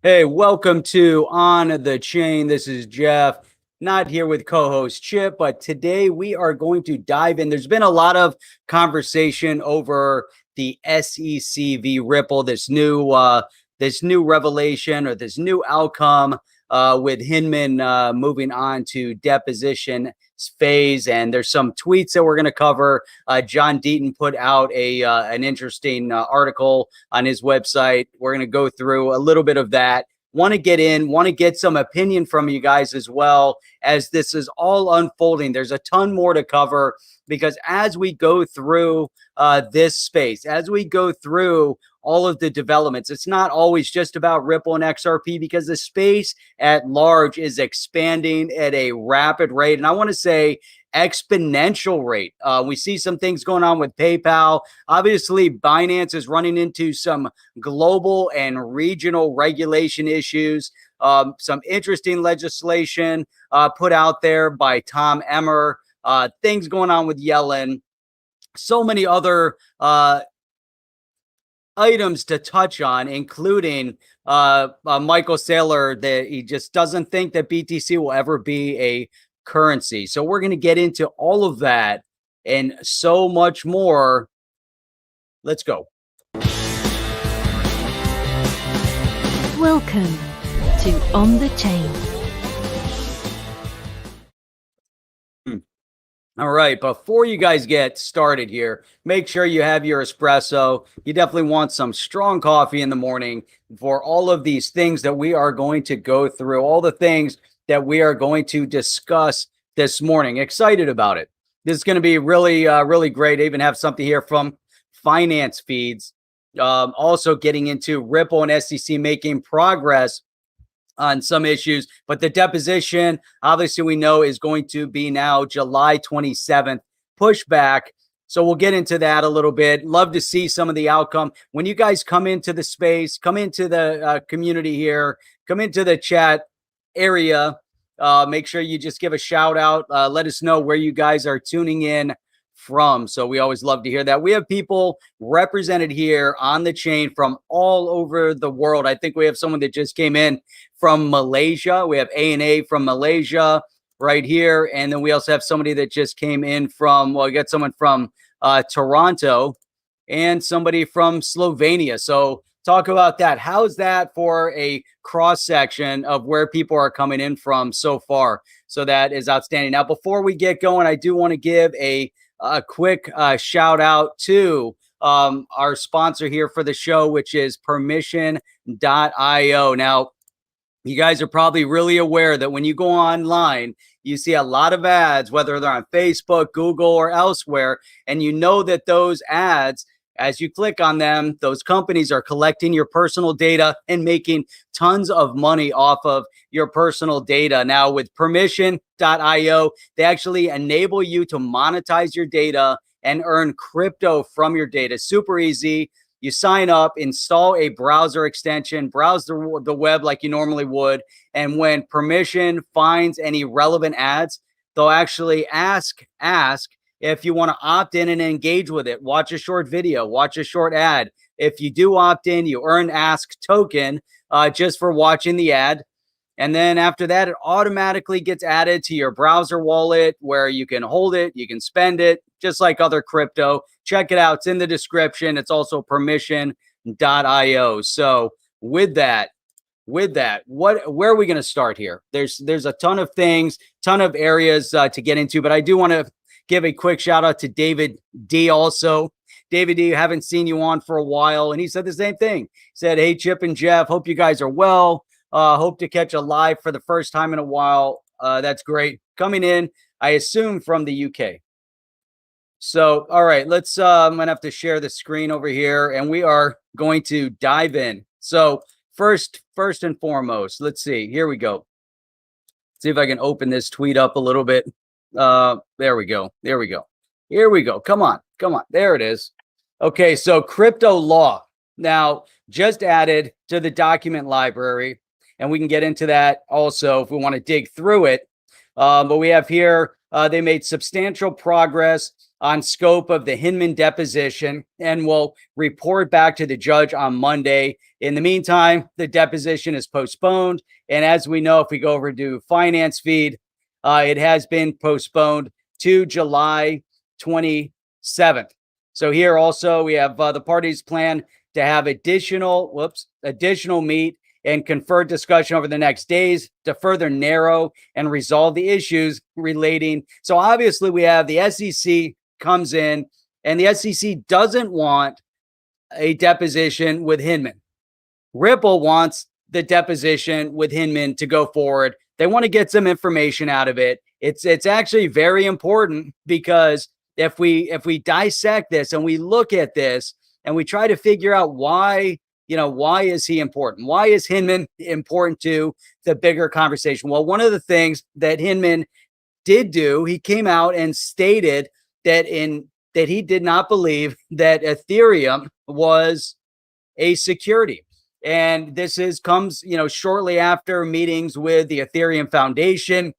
Hey, welcome to On the Chain. This is Jeff, not here with co-host Chip, but today we are going to dive in. There's been a lot of conversation over the SEC v Ripple, this new revelation or this new outcome with Hinman moving on to deposition phase. And there's some tweets that we're going to cover. John Deaton put out an interesting article on his website. We're going to go through a little bit of that. Want to get some opinion from you guys as well as this is all unfolding. There's a ton more to cover because as we go through this space, as we go through all of the developments, it's not always just about Ripple and XRP because the space at large is expanding at a rapid rate. And I want to say exponential rate. We see some things going on with PayPal. Obviously, Binance is running into some global and regional regulation issues. Some interesting legislation put out there by Tom Emmer. Things going on with Yellen. So many other items to touch on, including Michael Saylor, that he just doesn't think that BTC will ever be a currency. So we're going to get into all of that and so much more. Let's go. Welcome to On the Chain. All right, before you guys get started here, make sure you have your espresso. You definitely want some strong coffee in the morning for all of these things that we are going to go through, all the things that we are going to discuss this morning. Excited about it. This is going to be really great. I even have something here from Finance Feeds. Also getting into Ripple and SEC making progress on some issues, but the deposition, obviously, we know is going to be now July 27th, pushback. So we'll get into that a little bit. Love to see some of the outcome. When you guys come into the space, come into the community here, come into the chat area, make sure you just give a shout out. Let us know where you guys are tuning in from. So we always love to hear that. We have people represented here on the chain from all over the world. I think we have someone that just came in from Malaysia. We have A&A from Malaysia right here. And then we also have somebody that just came in from, well, we got someone from Toronto and somebody from Slovenia. So talk about that. How's that for a cross section of where people are coming in from so far? So that is outstanding. Now, before we get going, I do want to give a quick shout out to our sponsor here for the show, which is permission.io. Now, you guys are probably really aware that when you go online, you see a lot of ads, whether they're on Facebook, Google, or elsewhere, and you know that those ads, as you click on them, those companies are collecting your personal data and making tons of money off of your personal data. Now, with permission.io, they actually enable you to monetize your data and earn crypto from your data. Super easy. You sign up, install a browser extension, browse the web like you normally would. And when permission finds any relevant ads, they'll actually ask if you want to opt in and engage with it. Watch a short video, watch a short ad. If you do opt in, you earn Ask token just for watching the ad. And then after that, it automatically gets added to your browser wallet where you can hold it, you can spend it, just like other crypto. Check it out. It's in the description. It's also permission.io. So with that, where are we going to start here? There's a ton of things, ton of areas to get into, but I do want to give a quick shout out to David D also. David D, haven't seen you on for a while. And he said the same thing. He said, hey, Chip and Jeff, hope you guys are well. Hope to catch a live for the first time in a while. That's great. Coming in, I assume from the UK. So, all right, I'm going to have to share the screen over here and we are going to dive in. So first and foremost, let's see, here we go. See if I can open this tweet up a little bit. There we go. Here we go. Come on. There it is. Okay. So crypto law now just added to the document library, and we can get into that also if we want to dig through it. But we have here, they made substantial progress on scope of the Hinman deposition and will report back to the judge on Monday. In the meantime, the deposition is postponed. And as we know, if we go over to finance feed, it has been postponed to July 27th. So here also we have the parties plan to have additional meet and conferred discussion over the next days to further narrow and resolve the issues relating. So obviously we have the SEC comes in, and the SEC doesn't want a deposition with Hinman. Ripple wants the deposition with Hinman to go forward. They want to get some information out of it. It's actually very important, because if we dissect this and we look at this and we try to figure out why is he important? Why is Hinman important to the bigger conversation? Well, one of the things that Hinman did do, he came out and stated that he did not believe that Ethereum was a security. And this comes shortly after meetings with the Ethereum Foundation.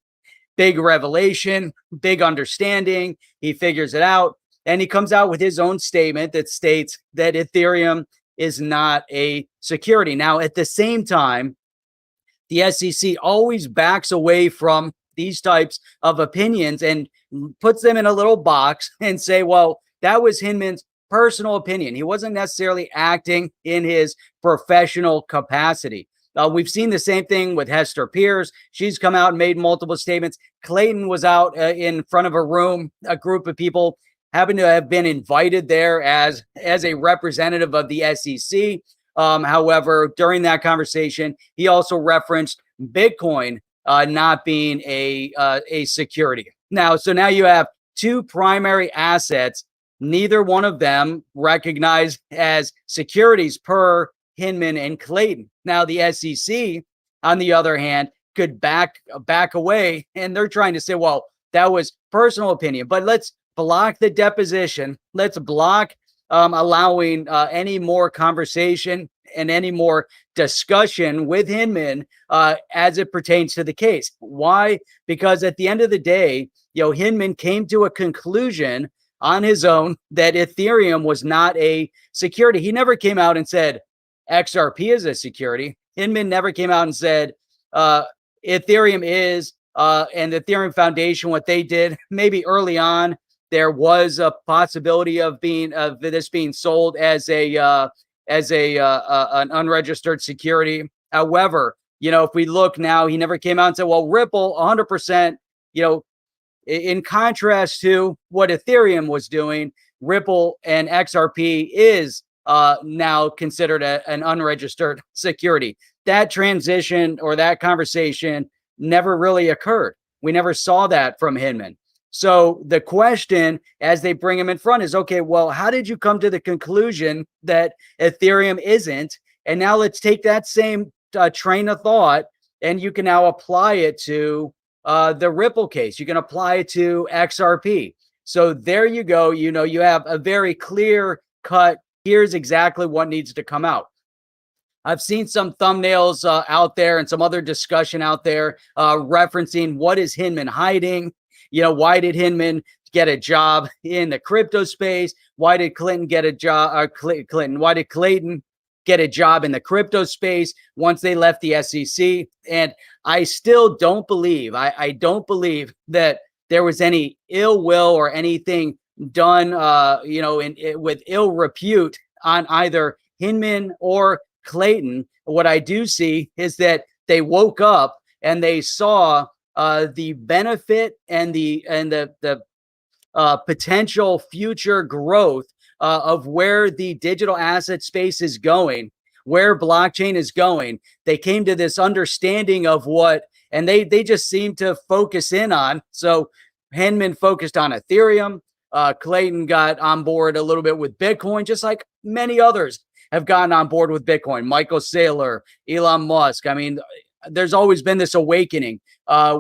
Big revelation, big understanding. He figures it out, and he comes out with his own statement that states that Ethereum is not a security. Now, at the same time, the SEC always backs away from these types of opinions and puts them in a little box and say, well, that was Hinman's personal opinion. He wasn't necessarily acting in his professional capacity. We've seen the same thing with Hester Pierce. She's come out and made multiple statements. Clayton was out in front of a room, a group of people happened to have been invited there as a representative of the SEC. However, during that conversation, he also referenced Bitcoin not being a security. Now you have two primary assets, neither one of them recognized as securities per Hinman and Clayton. Now, the SEC, on the other hand, could back away, and they're trying to say, well, that was personal opinion, but let's block the deposition. Let's block allowing any more conversation and any more discussion with Hinman as it pertains to the case. Why? Because at the end of the day, Hinman came to a conclusion on his own that Ethereum was not a security. He never came out and said XRP is a security. Hinman never came out and said Ethereum is, and the Ethereum Foundation, what they did, maybe early on, there was a possibility of this being sold as an unregistered security. However, if we look now, he never came out and said, well, Ripple 100%, in contrast to what Ethereum was doing, Ripple and XRP is now considered an unregistered security. That transition or that conversation never really occurred. We never saw that from Hinman. So the question as they bring him in front is, okay, well, how did you come to the conclusion that Ethereum isn't? And now let's take that same train of thought, and you can now apply it to the Ripple case. You can apply it to XRP. So there you go. You have a very clear cut. Here's exactly what needs to come out. I've seen some thumbnails out there and some other discussion out there referencing what is Hinman hiding? Why did Hinman get a job in the crypto space? Why did Clinton get a job? Why did Clayton get a job in the crypto space once they left the SEC? And I still don't believe, I don't believe that there was any ill will or anything done, with ill repute on either Hinman or Clayton. What I do see is that they woke up and they saw the benefit and the potential future growth of where the digital asset space is going, where blockchain is going. They came to this understanding of what, and they just seem to focus in on. So Hinman focused on Ethereum. Clayton got on board a little bit with Bitcoin, just like many others have gotten on board with Bitcoin. Michael Saylor, Elon Musk. I mean, there's always been this awakening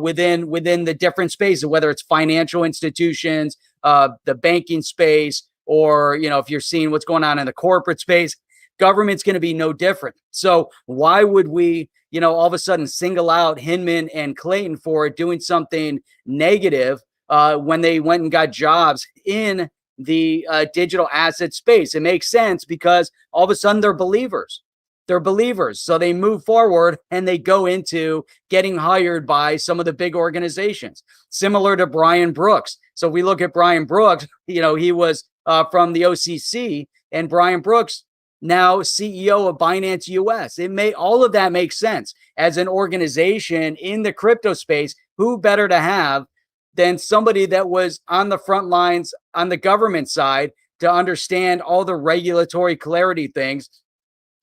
within the different spaces, whether it's financial institutions, the banking space, or, if you're seeing what's going on in the corporate space, government's going to be no different. So why would we, all of a sudden single out Hinman and Clayton for doing something negative when they went and got jobs in the digital asset space. It makes sense because all of a sudden they're believers. They're believers. So they move forward and they go into getting hired by some of the big organizations, similar to Brian Brooks. So if we look at Brian Brooks, he was from the OCC, and Brian Brooks, now CEO of Binance US. All of that makes sense as an organization in the crypto space. Who better to have than somebody that was on the front lines on the government side to understand all the regulatory clarity things.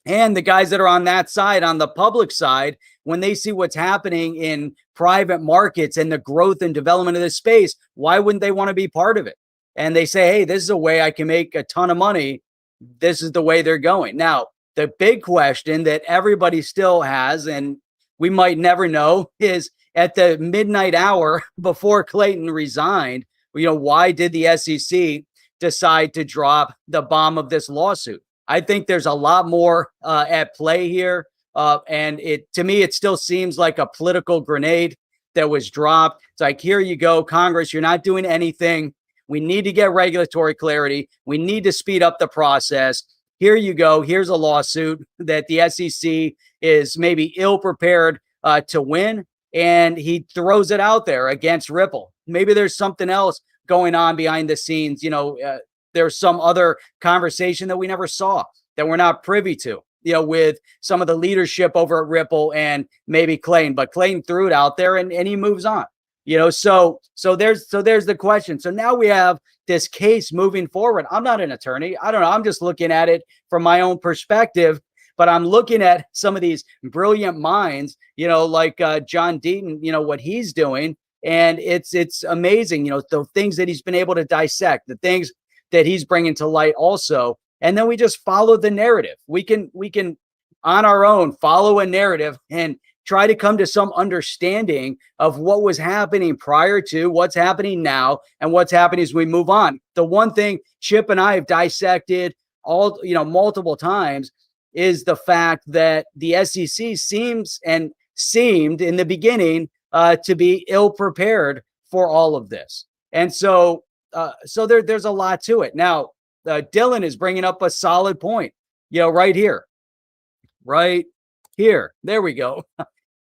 And the guys that are on that side, on the public side, when they see what's happening in private markets and the growth and development of this space, why wouldn't they want to be part of it? And they say, hey, this is a way I can make a ton of money. This is the way they're going. Now, the big question that everybody still has, and we might never know, is at the midnight hour before Clayton resigned, why did the SEC decide to drop the bomb of this lawsuit? I think there's a lot more at play here. And to me, it still seems like a political grenade that was dropped. It's like, here you go, Congress, you're not doing anything. We need to get regulatory clarity. We need to speed up the process. Here you go. Here's a lawsuit that the SEC is maybe ill prepared to win. And he throws it out there against Ripple. Maybe there's something else going on behind the scenes. There's some other conversation that we never saw, that we're not privy to, with some of the leadership over at Ripple and maybe Clayton. But Clayton threw it out there and he moves on. So there's the question. So now we have this case moving forward. I'm not an attorney. I don't know. I'm just looking at it from my own perspective. But I'm looking at some of these brilliant minds, like John Deaton, what he's doing. And it's amazing, the things that he's been able to dissect, the things that he's bringing to light also. And then we just follow the narrative. We can on our own follow a narrative and try to come to some understanding of what was happening prior to, what's happening now, and what's happening as we move on. The one thing Chip and I have dissected multiple times is the fact that the SEC seemed in the beginning to be ill prepared for all of this. And so there's a lot to it. Now, Dylan is bringing up a solid point, right here. There we go.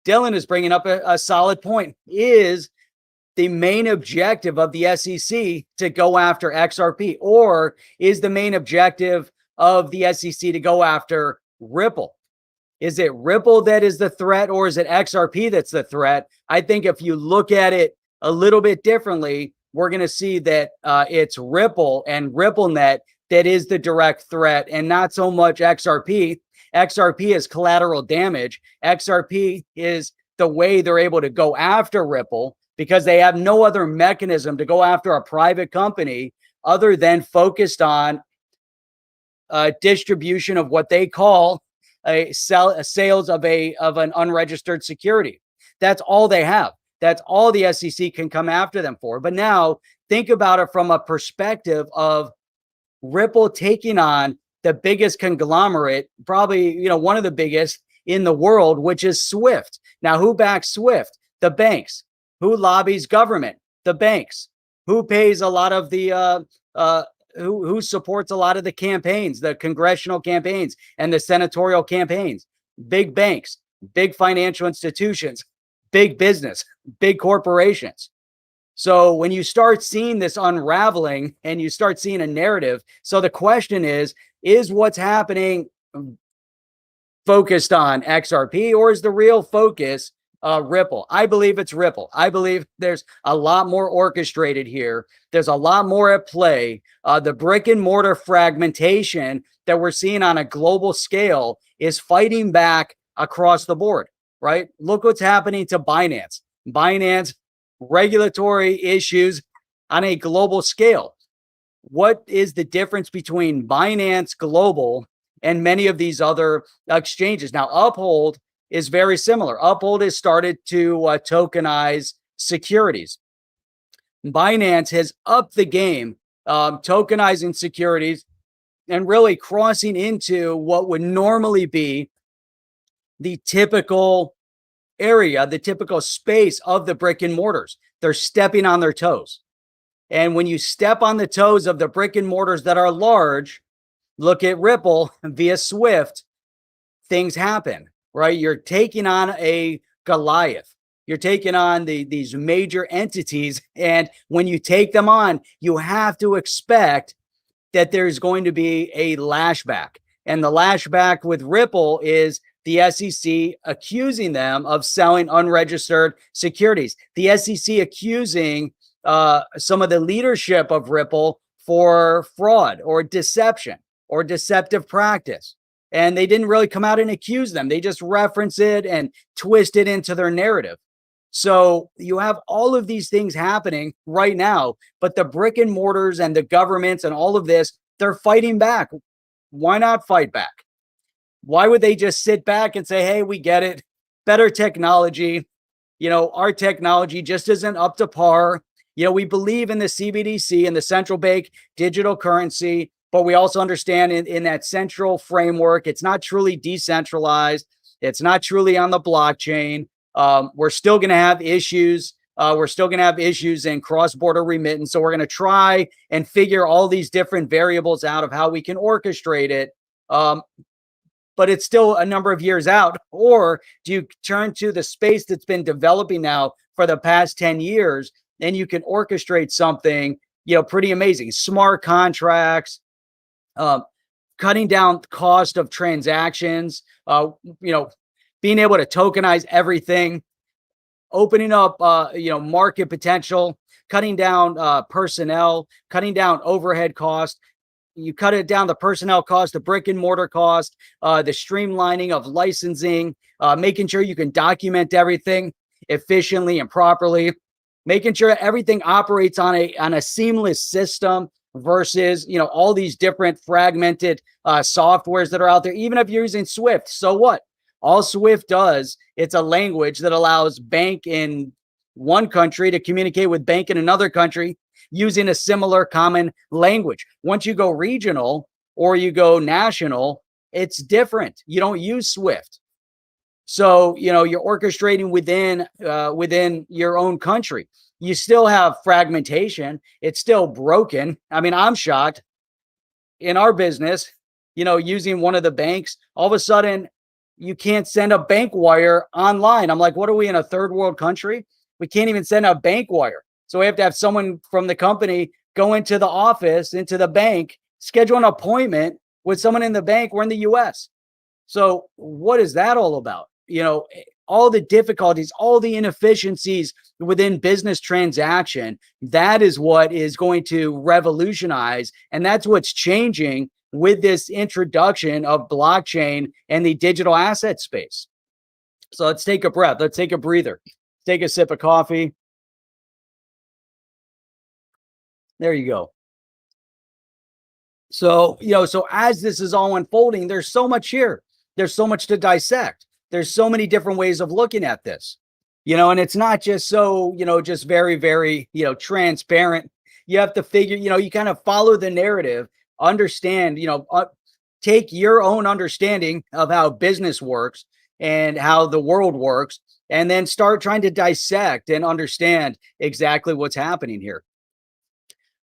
Dylan is bringing up a solid point. Is the main objective of the SEC to go after XRP, or is the main objective of the SEC to go after Ripple? Is it Ripple that is the threat, or is it XRP that's the threat? I think if you look at it a little bit differently, we're going to see that it's Ripple and RippleNet that is the direct threat, and not so much XRP. XRP is collateral damage. XRP is the way they're able to go after Ripple, because they have no other mechanism to go after a private company other than focused on distribution of what they call sales of an unregistered security. That's all they have. That's all the SEC can come after them for. But now think about it from a perspective of Ripple taking on the biggest conglomerate, probably, one of the biggest in the world, which is Swift. Now, who backs Swift? The banks. Who lobbies government? The banks. Who pays a lot of the who supports a lot of the campaigns, the congressional campaigns and the senatorial campaigns? Big banks, big financial institutions, big business, big corporations. So when you start seeing this unraveling and you start seeing a narrative, so the question is what's happening focused on XRP, or is the real focus Ripple? I believe it's Ripple. I believe there's a lot more orchestrated here. There's a lot more at play. The brick and mortar fragmentation that we're seeing on a global scale is fighting back across the board, right? Look what's happening to Binance. Binance, regulatory issues on a global scale. What is the difference between Binance Global and many of these other exchanges? Now, Uphold is very similar. Uphold has started to tokenize securities. Binance has upped the game, tokenizing securities and really crossing into what would normally be the typical area, the typical space of the brick and mortars. They're stepping on their toes. And when you step on the toes of the brick and mortars that are large, look at Ripple via Swift, things happen, right? You're taking on a Goliath. You're taking on these major entities. And when you take them on, you have to expect that there's going to be a lashback. And the lashback with Ripple is the SEC accusing them of selling unregistered securities. The SEC accusing some of the leadership of Ripple for fraud or deception or deceptive practice. And they didn't really come out and accuse them. They just reference it and twist it into their narrative. So you have all of these things happening right now, but the brick and mortars and the governments and all of this, they're fighting back. Why not fight back? Why would they just sit back and say, hey, we get it, better technology, our technology just isn't up to par. We believe in the CBDC and the central bank digital currency, but we also understand in that central framework, it's not truly decentralized. It's not truly on the blockchain. We're still going to have issues. We're still going to have issues in cross-border remittance. So we're going to try and figure all these different variables out of how we can orchestrate it. But it's still a number of years out. Or do you turn to the space that's been developing now for the past 10 years, and you can orchestrate something, pretty amazing. Smart contracts, cutting down cost of transactions, being able to tokenize everything, opening up, market potential, cutting down personnel, cutting down overhead cost. You cut it down, the personnel cost, the brick and mortar cost, the streamlining of licensing, making sure you can document everything efficiently and properly, making sure everything operates on a seamless system versus, all these different fragmented softwares that are out there. Even if you're using Swift, so what? All Swift does, it's a language that allows bank in one country to communicate with bank in another country using a similar common language. Once you go regional or you go national, it's different. You don't use Swift. So, you're orchestrating within your own country. You still have fragmentation. It's still broken. I mean, I'm shocked in our business, using one of the banks, all of a sudden you can't send a bank wire online. I'm like, what are we, in a third world country? We can't even send a bank wire. So we have to have someone from the company go into the office, into the bank, schedule an appointment with someone in the bank. We're in the US. So what is that all about? All the difficulties, all the inefficiencies within business transaction, that is what is going to revolutionize. And that's what's changing with this introduction of blockchain and the digital asset space. So let's take a breath. Let's take a breather. Take a sip of coffee. There you go. So, so as this is all unfolding, there's so much here. There's so much to dissect. There's so many different ways of looking at this, and it's not just so, just very, very, transparent. You have to figure, you kind of follow the narrative, understand, take your own understanding of how business works and how the world works, and then start trying to dissect and understand exactly what's happening here.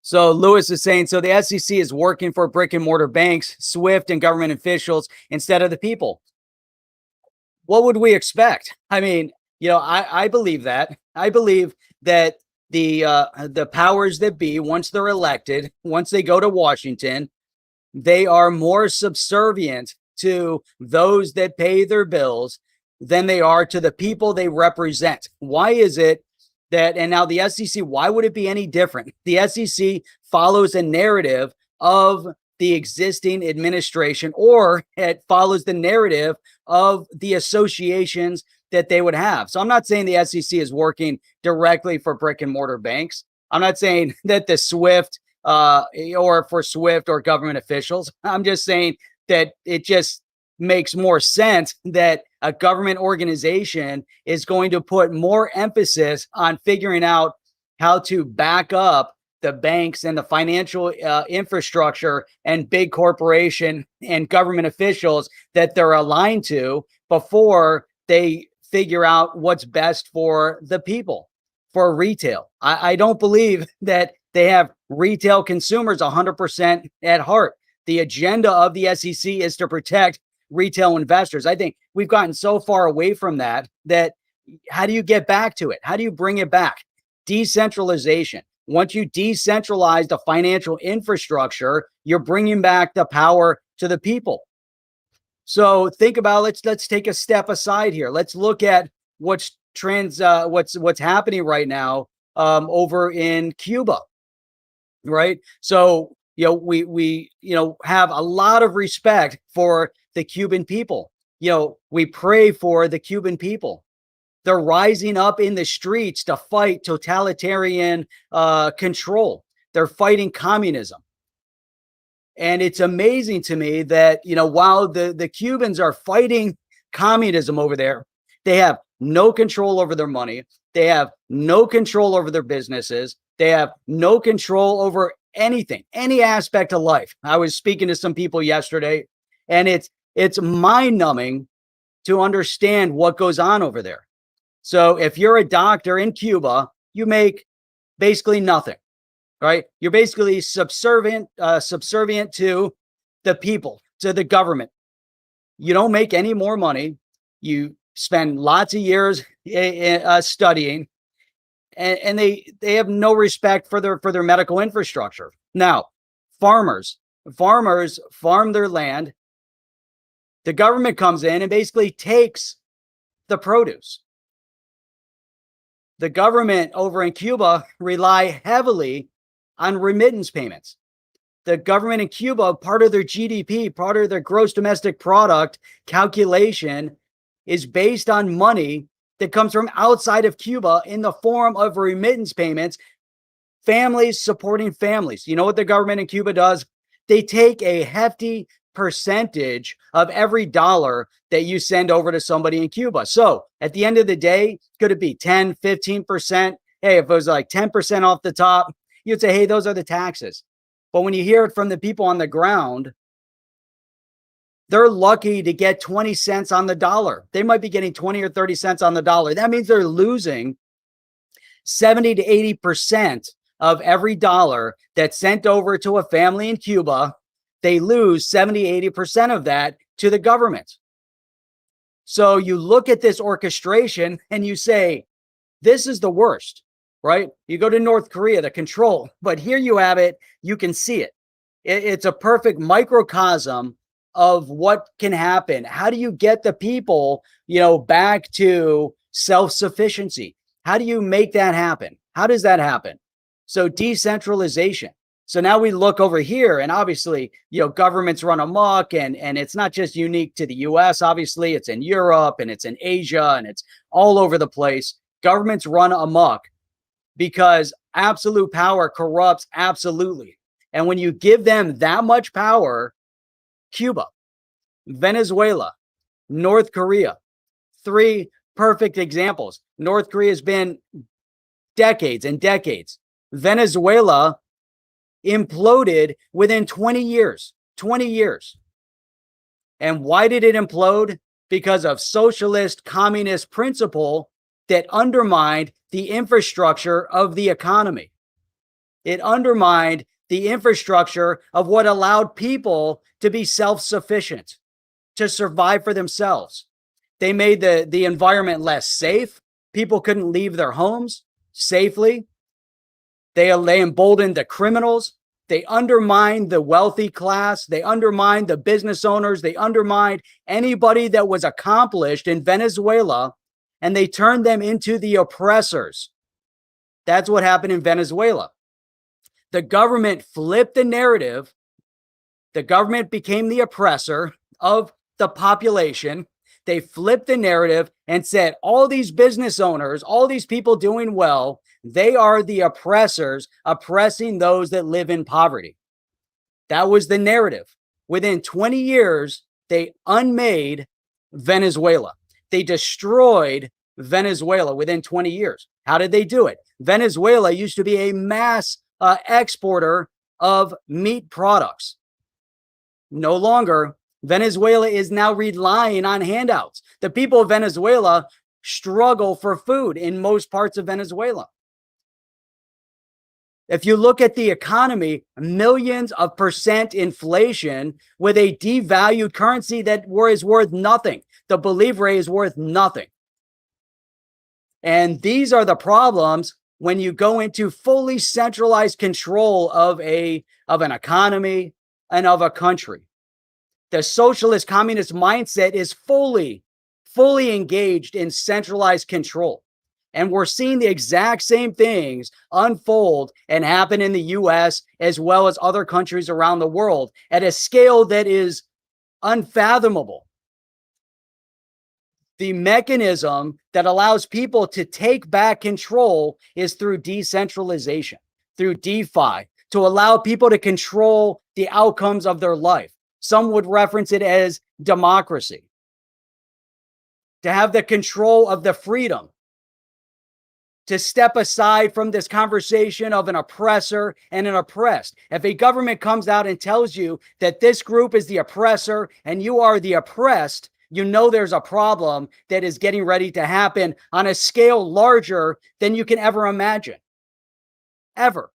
So Lewis is saying, so the SEC is working for brick and mortar banks, Swift, and government officials instead of the people. What would we expect? I mean, I believe that. I believe that the powers that be, once they're elected, once they go to Washington, they are more subservient to those that pay their bills than they are to the people they represent. Why is it that, and now the SEC, why would it be any different? The SEC follows a narrative of the existing administration, or it follows the narrative of the associations that they would have. So I'm not saying the SEC is working directly for brick and mortar banks. I'm not saying that the Swift or for Swift or government officials. I'm just saying that it just makes more sense that a government organization is going to put more emphasis on figuring out how to back up the banks and the financial infrastructure and big corporation and government officials that they're aligned to before they figure out what's best for the people, for retail. I don't believe that They have retail consumers 100% at heart. The agenda of the SEC is to protect retail investors. I think we've gotten so far away from that how do you get back to it? How do you bring it back? Decentralization. Once you decentralize the financial infrastructure, you're bringing back the power to the people. So think about, let's take a step aside here. Let's look at what's happening right now over in Cuba, right? So we have a lot of respect for the Cuban people. We pray for the Cuban people. They're rising up in the streets to fight totalitarian control. They're fighting communism. And it's amazing to me that, while the Cubans are fighting communism over there, they have no control over their money. They have no control over their businesses. They have no control over anything, any aspect of life. I was speaking to some people yesterday, and it's mind-numbing to understand what goes on over there. So if you're a doctor in Cuba, you make basically nothing. Right? You're basically subservient to the people, to the government. You don't make any more money. You spend lots of years studying, and they have no respect for their medical infrastructure. Now, farmers farm their land. The government comes in and basically takes the produce. The government over in Cuba rely heavily on remittance payments. The government in Cuba, part of their GDP, part of their gross domestic product calculation is based on money that comes from outside of Cuba in the form of remittance payments, families supporting families. You know what the government in Cuba does? They take a hefty percentage of every dollar that you send over to somebody in Cuba. So at the end of the day, could it be 10, 15%? Hey, if it was like 10% off the top, you'd say, hey, those are the taxes. But when you hear it from the people on the ground, they're lucky to get 20 cents on the dollar. They might be getting 20 or 30 cents on the dollar. That means they're losing 70 to 80% of every dollar that's sent over to a family in Cuba. They lose 70, 80% of that to the government. So you look at this orchestration and you say, this is the worst. Right? You go to North Korea, the control, but here you have it. You can see it. It's a perfect microcosm of what can happen. How do you get the people, back to self-sufficiency? How do you make that happen? How does that happen? So decentralization. So now we look over here, and obviously, governments run amok, and it's not just unique to the US. Obviously, it's in Europe and it's in Asia and it's all over the place. Governments run amok because absolute power corrupts absolutely. And when you give them that much power, Cuba, Venezuela, North Korea, three perfect examples. North Korea has been decades and decades. Venezuela imploded within 20 years. 20 years. And why did it implode? Because of socialist communist principle that undermined the infrastructure of the economy. It undermined the infrastructure of what allowed people to be self-sufficient, to survive for themselves. They made the environment less safe. People couldn't leave their homes safely. They emboldened the criminals. They undermined the wealthy class. They undermined the business owners. They undermined anybody that was accomplished in Venezuela, and they turned them into the oppressors. That's what happened in Venezuela. The government flipped the narrative. The government became the oppressor of the population. They flipped the narrative and said, all these business owners, all these people doing well, they are the oppressors, oppressing those that live in poverty. That was the narrative. Within 20 years, they unmade Venezuela. They destroyed Venezuela within 20 years. How did they do it? Venezuela used to be a mass exporter of meat products. No longer. Venezuela is now relying on handouts. The people of Venezuela struggle for food in most parts of Venezuela. If you look at the economy, millions of percent inflation with a devalued currency that is worth nothing. The believer is worth nothing. And these are the problems when you go into fully centralized control of an economy and of a country. The socialist communist mindset is fully engaged in centralized control. And we're seeing the exact same things unfold and happen in the US as well as other countries around the world at a scale that is unfathomable. The mechanism that allows people to take back control is through decentralization, through DeFi, to allow people to control the outcomes of their life. Some would reference it as democracy. To have the control of the freedom, to step aside from this conversation of an oppressor and an oppressed. If a government comes out and tells you that this group is the oppressor and you are the oppressed, you know there's a problem that is getting ready to happen on a scale larger than you can ever imagine. Ever.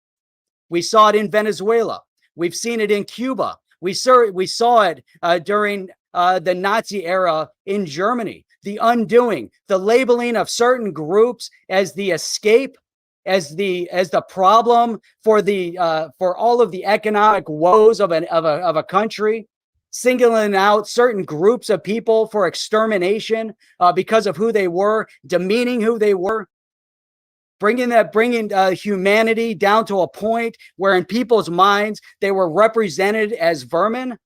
We saw it in Venezuela. We've seen it in Cuba. We saw it during the Nazi era in Germany. The undoing, the labeling of certain groups as the escape, as the problem for all of the economic woes of a country, singling out certain groups of people for extermination because of who they were, demeaning who they were, bringing humanity down to a point where in people's minds they were represented as vermin.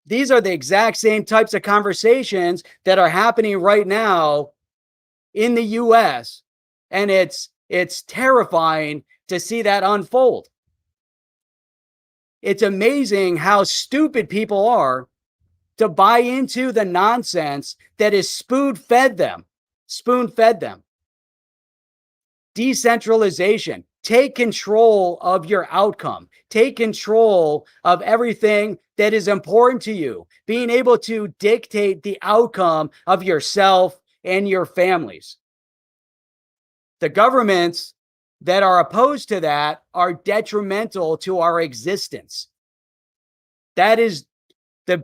These are the exact same types of conversations that are happening right now in the US, and it's terrifying to see that unfold. It's amazing how stupid people are to buy into the nonsense that is spoon-fed them. Decentralization. Take control of your outcome. Take control of everything that is important to you. Being able to dictate the outcome of yourself and your families. The governments that are opposed to that are detrimental to our existence. That is the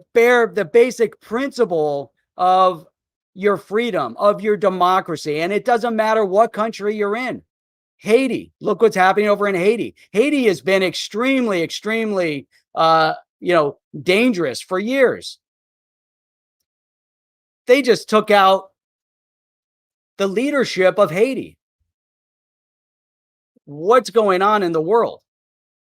basic principle of your freedom, of your democracy. And it doesn't matter what country you're in. Haiti, look what's happening over in Haiti. Haiti has been extremely, dangerous for years. They just took out the leadership of Haiti. What's going on in the world?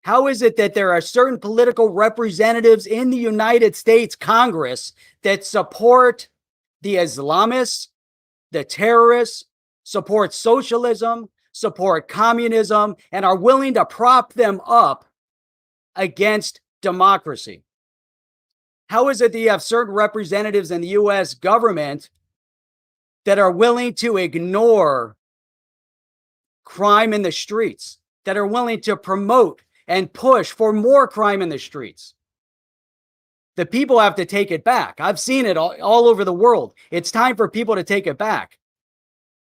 How is it that there are certain political representatives in the United States Congress that support the Islamists, the terrorists, support socialism, support communism, and are willing to prop them up against democracy? How is it that you have certain representatives in the US government that are willing to ignore crime in the streets, that are willing to promote and push for more crime in the streets? The people have to take it back. I've seen it all over the world. It's time for people to take it back.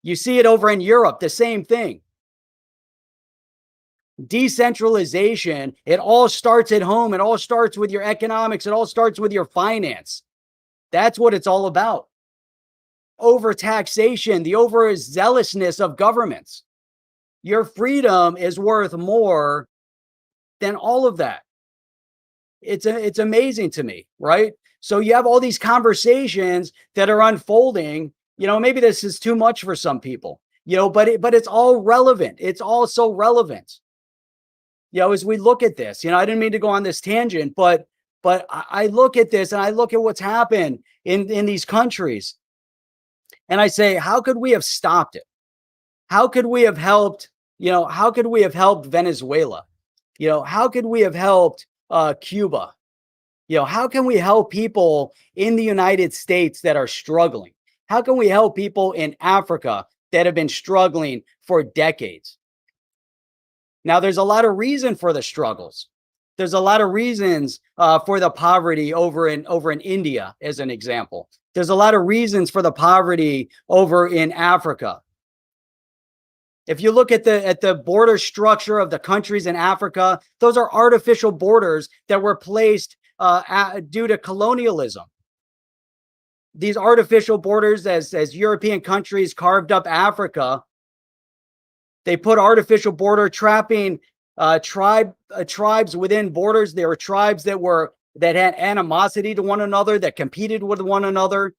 You see it over in Europe, the same thing. Decentralization, it all starts at home. It all starts with your economics. It all starts with your finance. That's what it's all about. Overtaxation, the overzealousness of governments. Your freedom is worth more than all of that. It's amazing to me, right? So you have all these conversations that are unfolding. Maybe this is too much for some people, but it's all relevant. It's all so relevant. As we look at this, I didn't mean to go on this tangent, but I look at this and I look at what's happened in these countries, and I say, how could we have stopped it? How could we have helped? How could we have helped Venezuela? How could we have helped Cuba? How can we help people in the United States that are struggling? How can we help people in Africa that have been struggling for decades? Now, there's a lot of reason for the struggles. There's a lot of reasons for the poverty over in India, as an example. There's a lot of reasons for the poverty over in Africa. If you look at the border structure of the countries in Africa, those are artificial borders that were placed due to colonialism. These artificial borders, as European countries carved up Africa, they put artificial border trapping tribes within borders. There were tribes that had animosity to one another, that competed with one another.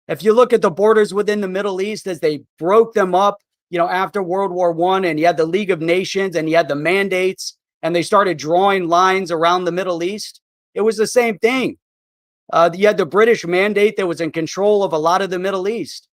If you look at the borders within the Middle East as they broke them up, after World War I, and you had the League of Nations and you had the mandates, and they started drawing lines around the Middle East, it was the same thing. You had the British mandate that was in control of a lot of the Middle East,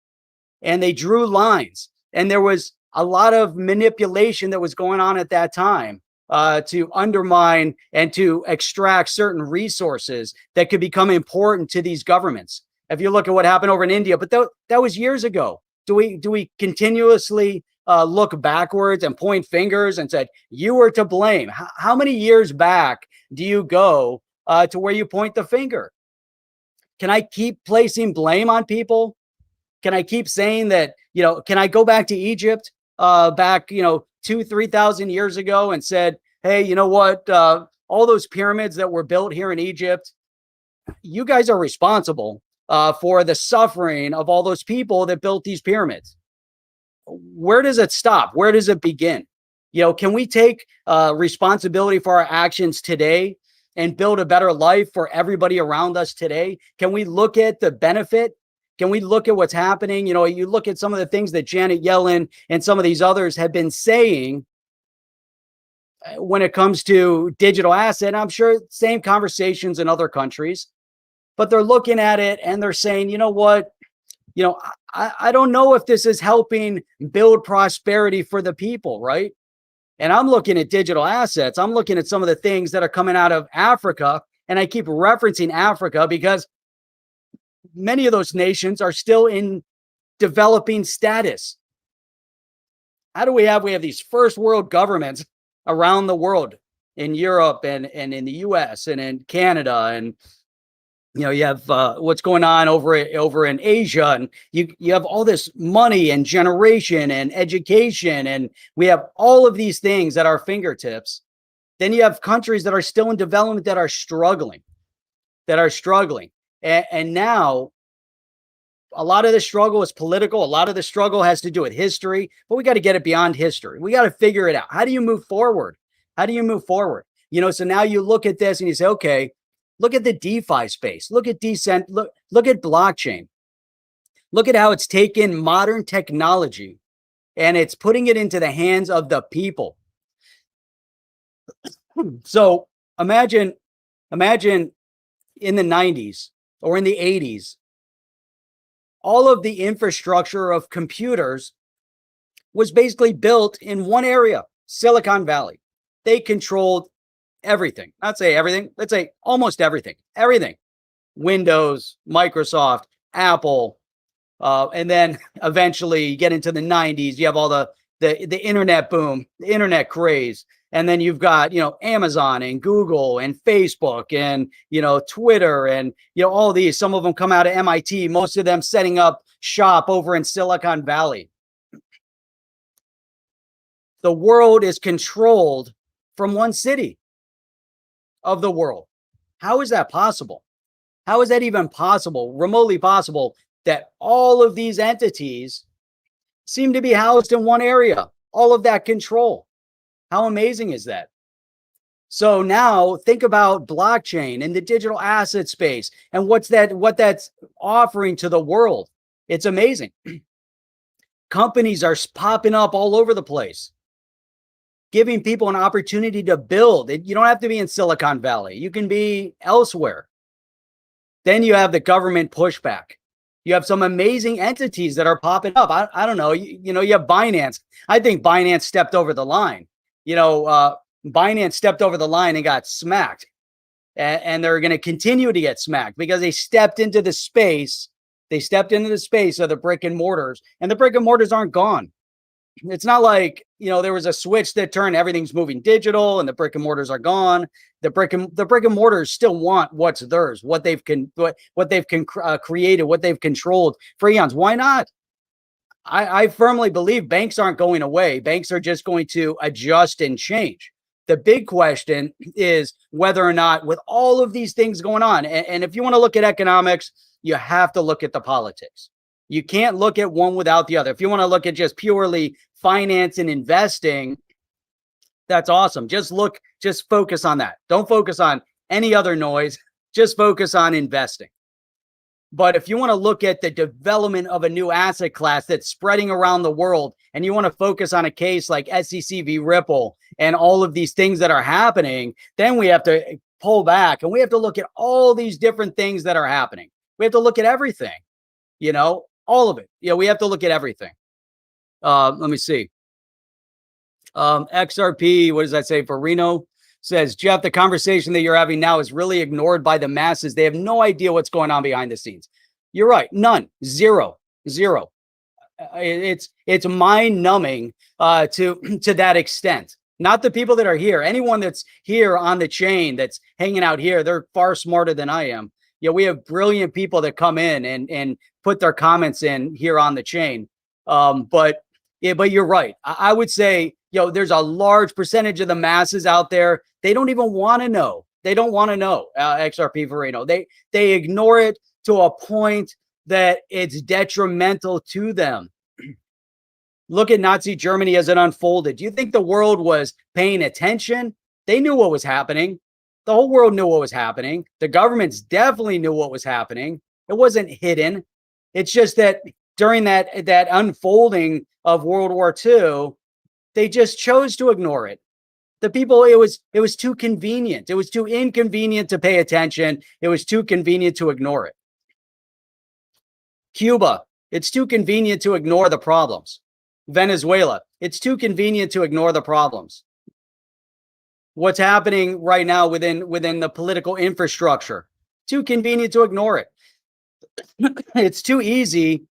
and they drew lines, and there was a lot of manipulation that was going on at that time to undermine and to extract certain resources that could become important to these governments. If you look at what happened over in India, but that was years ago. Do we continuously look backwards and point fingers and said, you were to blame? How many years back do you go to where you point the finger? Can I keep placing blame on people? Can I keep saying that, can I go back to Egypt back, 2,000-3,000 years ago and said, hey, you know what? All those pyramids that were built here in Egypt, you guys are responsible for the suffering of all those people that built these pyramids. Where does it stop? Where does it begin? Can we take responsibility for our actions today and build a better life for everybody around us today? Can we look at the benefit? Can we look at what's happening? You look at some of the things that Janet Yellen and some of these others have been saying when it comes to digital asset. I'm sure same conversations in other countries, but they're looking at it and they're saying, you know what? I don't know if this is helping build prosperity for the people, right? And I'm looking at digital assets. I'm looking at some of the things that are coming out of Africa. And I keep referencing Africa because many of those nations are still in developing status. How do we have these first world governments around the world, in Europe and in the US and in Canada, and you have what's going on over in Asia, and you have all this money and generation and education, and we have all of these things at our fingertips. Then you have countries that are still in development that are struggling. And now a lot of the struggle is political. A lot of the struggle has to do with history, but we got to get it beyond history. We got to figure it out. How do you move forward? So now you look at this and you say, okay, look at the DeFi space. Look at look at blockchain. Look at how it's taken modern technology and it's putting it into the hands of the people. So imagine in the 90s or in the 80s, all of the infrastructure of computers was basically built in one area, Silicon Valley. They controlled everything. Not say everything, let's say almost everything. Windows, Microsoft, Apple, and then eventually you get into the 90s, you have all the internet boom, the internet craze. And then you've got, Amazon and Google and Facebook and, Twitter and, all these. Some of them come out of MIT, most of them setting up shop over in Silicon Valley. The world is controlled from one city of the world. How is that possible? How is that even possible, remotely possible, that all of these entities seem to be housed in one area? All of that control. How amazing is that? So now think about blockchain and the digital asset space and what that's offering to the world. It's amazing. Companies are popping up all over the place, giving people an opportunity to build. You don't have to be in Silicon Valley. You can be elsewhere. Then you have the government pushback. You have some amazing entities that are popping up. I don't know. You have Binance. I think Binance stepped over the line. Binance stepped over the line and got smacked. And they're going to continue to get smacked because they stepped into the space. They stepped into the space of the brick and mortars, and the brick and mortars aren't gone. It's not like, there was a switch that turned everything's moving digital and the brick and mortars are gone. The brick and mortars still want what's theirs, what they've created, what they've controlled for eons. Why not? I firmly believe banks aren't going away. Banks are just going to adjust and change. The big question is whether or not, with all of these things going on, and if you want to look at economics, you have to look at the politics. You can't look at one without the other. If you want to look at just purely finance and investing, that's awesome. Just focus on that. Don't focus on any other noise. Just focus on investing. But if you want to look at the development of a new asset class that's spreading around the world, and you want to focus on a case like SEC v. Ripple and all of these things that are happening, then we have to pull back and we have to look at all these different things that are happening. We have to look at everything, all of it. We have to look at everything. Let me see. XRP, what does that say? Farino says, Jeff, the conversation that you're having now is really ignored by the masses. They have no idea what's going on behind the scenes. You're right. None. Zero. It's mind numbing to that extent. Not the people that are here. Anyone that's here on the chain, that's hanging out here, they're far smarter than I am. We have brilliant people that come in and put their comments in here on the chain. But you're right. I would say, there's a large percentage of the masses out there. They don't even want to know. They don't want to know XRP Farino. They ignore it to a point that it's detrimental to them. Look at Nazi Germany as it unfolded. Do you think the world was paying attention? They knew what was happening. The whole world knew what was happening. The governments definitely knew what was happening. It wasn't hidden. It's just that during that unfolding of World War II, they just chose to ignore it. The people, it was too convenient. It was too inconvenient to pay attention. It was too convenient to ignore it. Cuba, it's too convenient to ignore the problems. Venezuela, it's too convenient to ignore the problems. What's happening right now within the political infrastructure, too convenient to ignore it. It's too easy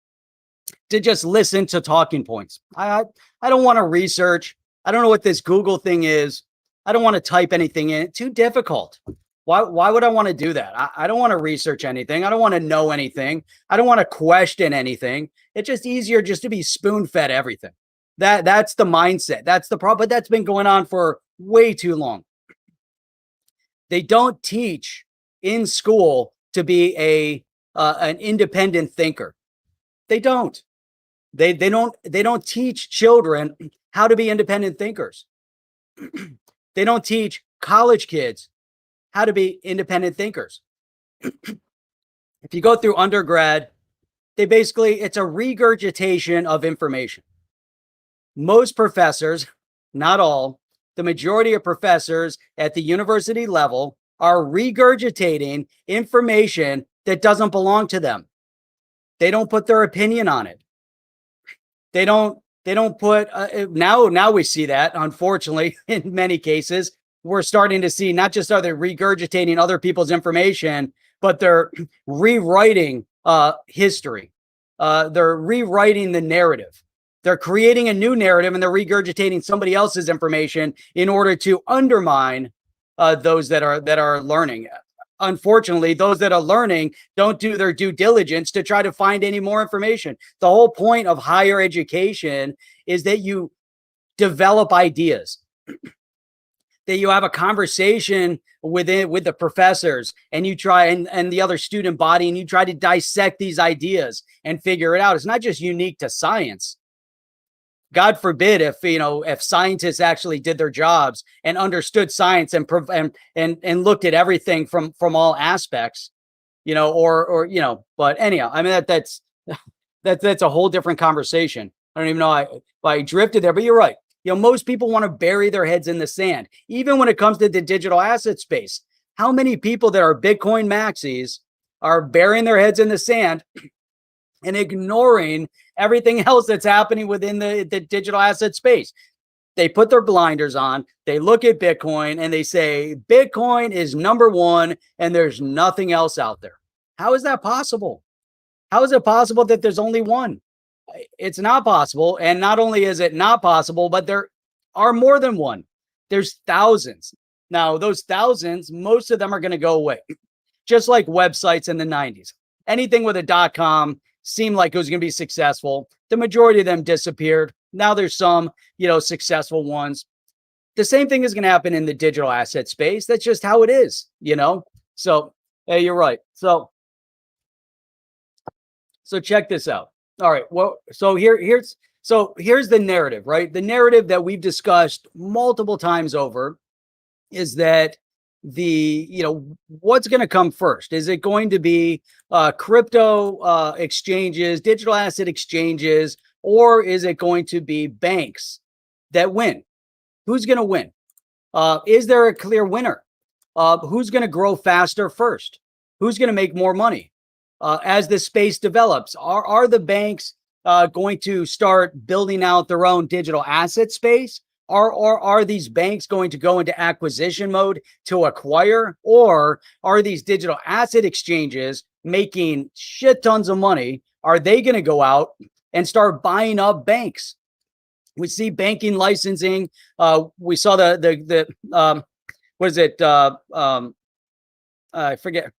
to just listen to talking points. I don't want to research. I don't know what this Google thing is. I don't want to type anything in. It's too difficult. Why would I want to do that? I don't want to research anything. I don't want to know anything. I don't want to question anything. It's just easier just to be spoon-fed everything. That's the mindset. That's the problem. But that's been going on for way too long. They don't teach in school to be an independent thinker. They don't. They don't teach children how to be independent thinkers. They don't teach college kids how to be independent thinkers. If you go through undergrad, it's a regurgitation of information. Most professors, not all, the majority of professors at the university level are regurgitating information that doesn't belong to them. They don't put their opinion on it. They don't put, now we see that, unfortunately, in many cases. We're starting to see not just are they regurgitating other people's information, but they're rewriting history. They're rewriting the narrative. They're creating a new narrative and they're regurgitating somebody else's information in order to undermine those that are learning. Unfortunately, those that are learning don't do their due diligence to try to find any more information. The whole point of higher education is that you develop ideas, that you have a conversation with the professors and you try and the other student body, and you try to dissect these ideas and figure it out. It's not just unique to science. God forbid if scientists actually did their jobs and understood science and looked at everything from all aspects, but anyhow, I mean, that's a whole different conversation. I don't even know why I drifted there, but you're right. Most people want to bury their heads in the sand, even when it comes to the digital asset space. How many people that are Bitcoin maxis are burying their heads in the sand and ignoring everything else that's happening within the digital asset space? They put their blinders on, they look at Bitcoin and they say, Bitcoin is number one and there's nothing else out there. How is that possible? How is it possible that there's only one? It's not possible. And not only is it not possible, but there are more than one. There's thousands. Now, those thousands, most of them are going to go away, just like websites in the 90s. Anything with a .com seemed like it was going to be successful. The majority of them disappeared. Now there's some, successful ones. The same thing is going to happen in the digital asset space. That's just how it is, So, hey, you're right. So check this out. All right. Well, so here's the narrative, right? The narrative that we've discussed multiple times over is that what's going to come first? Is it going to be crypto exchanges, digital asset exchanges, or is it going to be banks that win? Who's going to win? Is there a clear winner? Who's going to grow faster first? Who's going to make more money as this space develops? Are the banks going to start building out their own digital asset space? Or are these banks going to go into acquisition mode to acquire? Or are these digital asset exchanges making shit tons of money? Are they going to go out and start buying up banks? We see banking licensing. We saw what is it? I forget.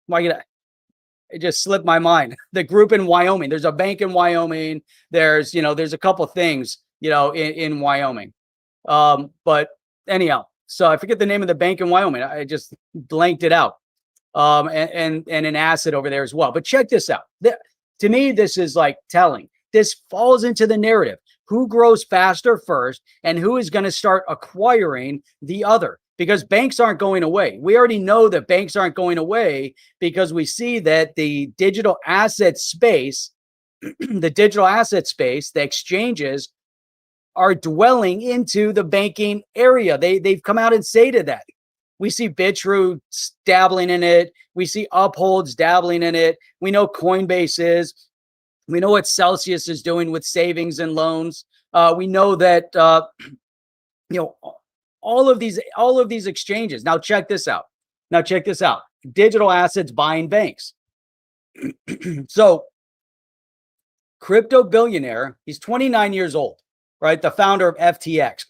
It just slipped my mind. The group in Wyoming. There's a bank in Wyoming. There's a couple things, in Wyoming. But anyhow, so I forget the name of the bank in Wyoming. I just blanked it out. And an asset over there as well. But check this out. To me, this is like telling. This falls into the narrative. Who grows faster first and who is going to start acquiring the other? Because banks aren't going away. We already know that banks aren't going away because we see that the digital asset space, the exchanges are dwelling into the banking area. They've come out and stated that. We see Bitrue dabbling in it. We see Upholds dabbling in it. We know Coinbase is. We know what Celsius is doing with savings and loans. We know that all of these exchanges. Now check this out. Digital assets buying banks. So, crypto billionaire. He's 29 years old, right? The founder of FTX.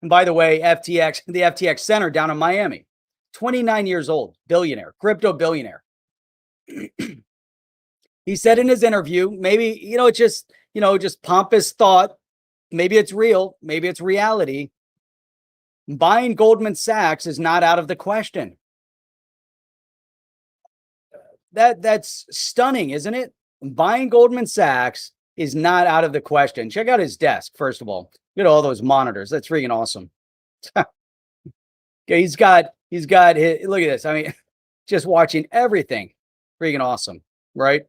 And by the way, the FTX Center down in Miami. 29 years old, billionaire, crypto billionaire. He said in his interview, maybe, it's just pompous thought. Maybe it's real. Maybe it's reality. Buying Goldman Sachs is not out of the question. That's stunning, isn't it? Buying Goldman Sachs is not out of the question. Check out his desk, first of all. Look at all those monitors. That's freaking awesome. Okay, he's got look at this. I mean, just watching everything. Freaking awesome, right?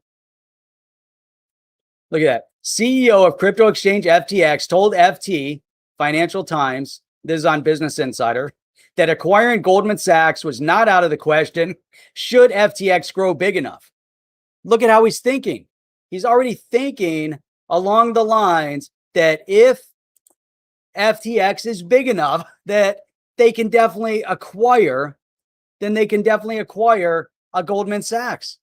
Look at that. CEO of crypto exchange FTX told FT, Financial Times, this is on Business Insider, that acquiring Goldman Sachs was not out of the question should FTX grow big enough. Look at how he's thinking. He's already thinking along the lines that if FTX is big enough that they can definitely acquire, then they can definitely acquire a Goldman Sachs.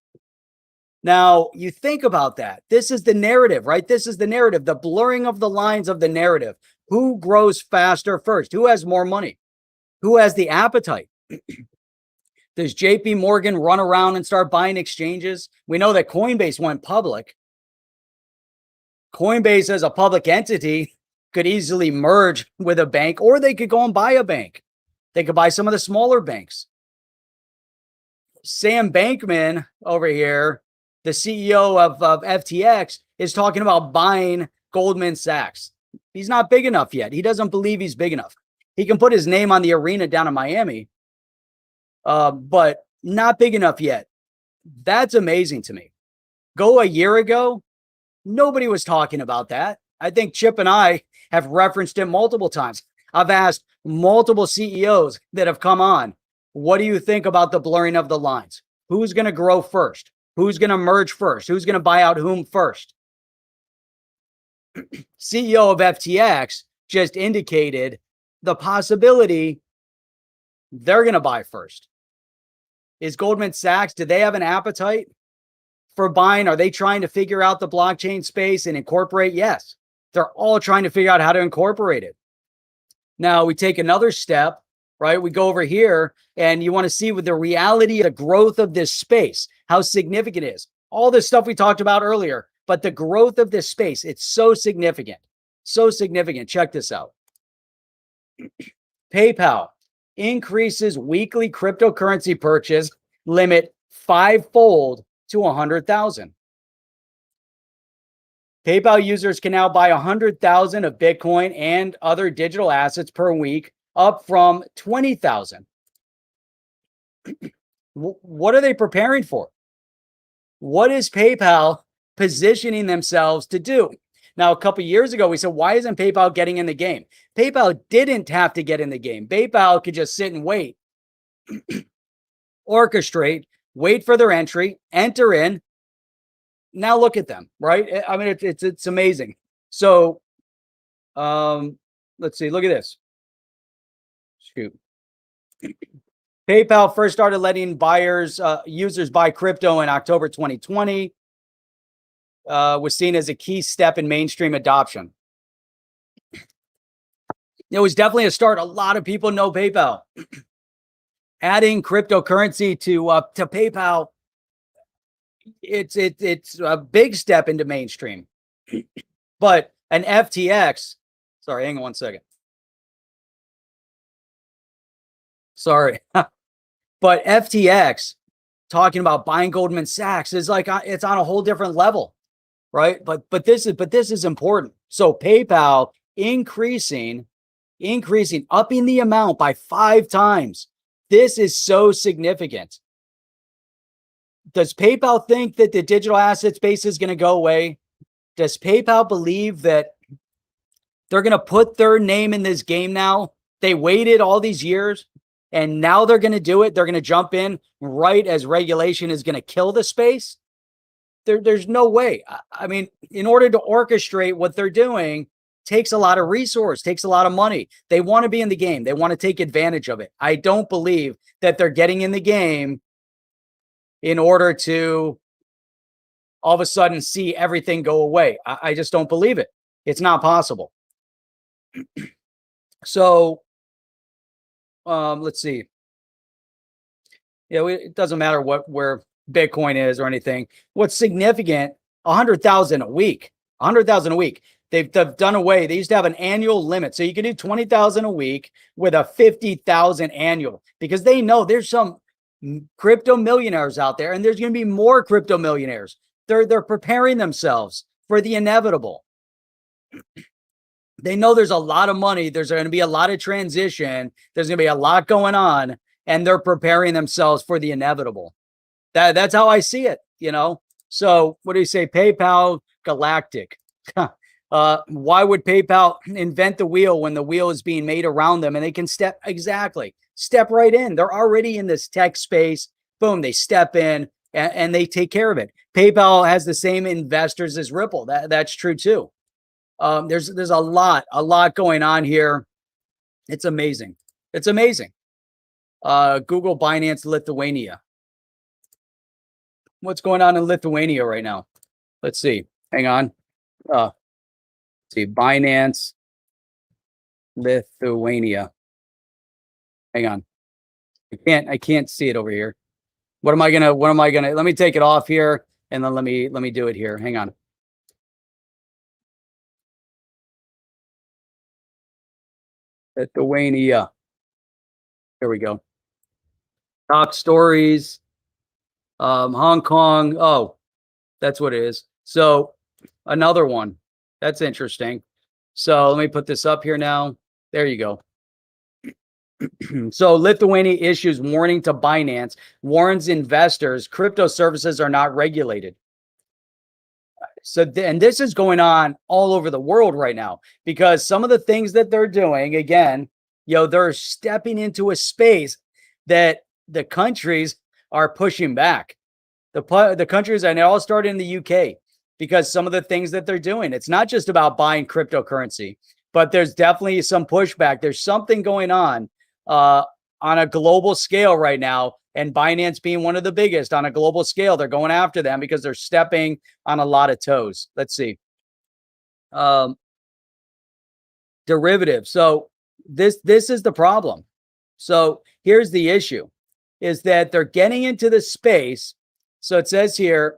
Now, you think about that. This is the narrative, right? This is the narrative, the blurring of the lines of the narrative. Who grows faster first? Who has more money? Who has the appetite? Does JP Morgan run around and start buying exchanges? We know that Coinbase went public. Coinbase as a public entity could easily merge with a bank, or they could go and buy a bank. They could buy some of the smaller banks. Sam Bankman over here, the CEO of FTX, is talking about buying Goldman Sachs. He's not big enough yet. He doesn't believe he's big enough. He can put his name on the arena down in Miami, but not big enough yet. That's amazing to me. Go a year ago, nobody was talking about that. I think Chip and I have referenced it multiple times. I've asked multiple CEOs that have come on, what do you think about the blurring of the lines? Who's going to grow first? Who's going to merge first? Who's going to buy out whom first? CEO of FTX just indicated the possibility they're going to buy first. Is Goldman Sachs, do they have an appetite for buying? Are they trying to figure out the blockchain space and incorporate? Yes. They're all trying to figure out how to incorporate it. Now we take another step, right? We go over here and you want to see with the reality of the growth of this space, how significant it is. All this stuff we talked about earlier, But the growth of this space, it's so significant. So significant. Check this out. PayPal increases weekly cryptocurrency purchase limit 5-fold to 100,000. PayPal users can now buy 100,000 of Bitcoin and other digital assets per week, up from 20,000. What are they preparing for? What is PayPal positioning themselves to do? Now, a couple of years ago, we said, why isn't PayPal getting in the game? PayPal didn't have to get in the game. PayPal could just sit and wait, orchestrate, wait for their entry, enter in. Now look at them, right? I mean, it's amazing. So, let's see. Look at this. Shoot. PayPal first started letting users buy crypto in October 2020. Was seen as a key step in mainstream adoption. It was definitely a start. A lot of people know PayPal. Adding cryptocurrency to PayPal, it's a big step into mainstream. But an FTX, sorry, hang on one second. Sorry. But FTX talking about buying Goldman Sachs is like, it's on a whole different level, right? But this is important. So PayPal increasing, upping the amount by 5 times. This is so significant. Does PayPal think that the digital asset space is going to go away? Does PayPal believe that they're going to put their name in this game now? They waited all these years and now they're going to do it. They're going to jump in right as regulation is going to kill the space. There's no way. I mean, in order to orchestrate what they're doing, takes a lot of resource, takes a lot of money. They want to be in the game. They want to take advantage of it. I don't believe that they're getting in the game in order to all of a sudden see everything go away. I just don't believe it. It's not possible. So, let's see. It doesn't matter where Bitcoin is or anything. What's significant, 100,000 a week. 100,000 a week. They've done away. They used to have an annual limit. So you can do 20,000 a week with a 50,000 annual, because they know there's some crypto millionaires out there and there's going to be more crypto millionaires. They're preparing themselves for the inevitable. They know there's a lot of money. There's going to be a lot of transition. There's going to be a lot going on, and they're preparing themselves for the inevitable. That's how I see it, you know? So what do you say? PayPal Galactic. Why would PayPal invent the wheel when the wheel is being made around them and they can step right in? They're already in this tech space. Boom, they step in and they take care of it. PayPal has the same investors as Ripple. That's true too. There's a lot going on here. It's amazing. It's amazing. Google, Binance, Lithuania. What's going on in Lithuania right now? Let's see. Hang on. Let's see. Binance, Lithuania. Hang on. I can't see it over here. What am I gonna, let me take it off here and then let me do it here. Hang on. Lithuania. There we go. Top stories. Hong Kong. Oh, that's what it is. So another one. That's interesting. So let me put this up here now. There you go. So Lithuania issues warning to Binance, warns investors crypto services are not regulated. So, and this is going on all over the world right now, because some of the things that they're doing, again, they're stepping into a space that the countries are pushing back. The countries, and it all started in the UK, because some of the things that they're doing, it's not just about buying cryptocurrency, but there's definitely some pushback. There's something going on a global scale right now. And Binance being one of the biggest on a global scale, they're going after them because they're stepping on a lot of toes. Let's see. Derivative. So this is the problem. So here's the issue, is that they're getting into the space. So it says here